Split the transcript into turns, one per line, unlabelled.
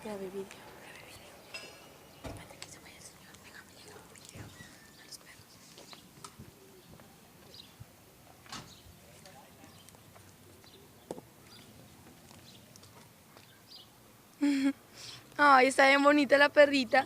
Grave vídeo. Ay, está bien bonita la perrita.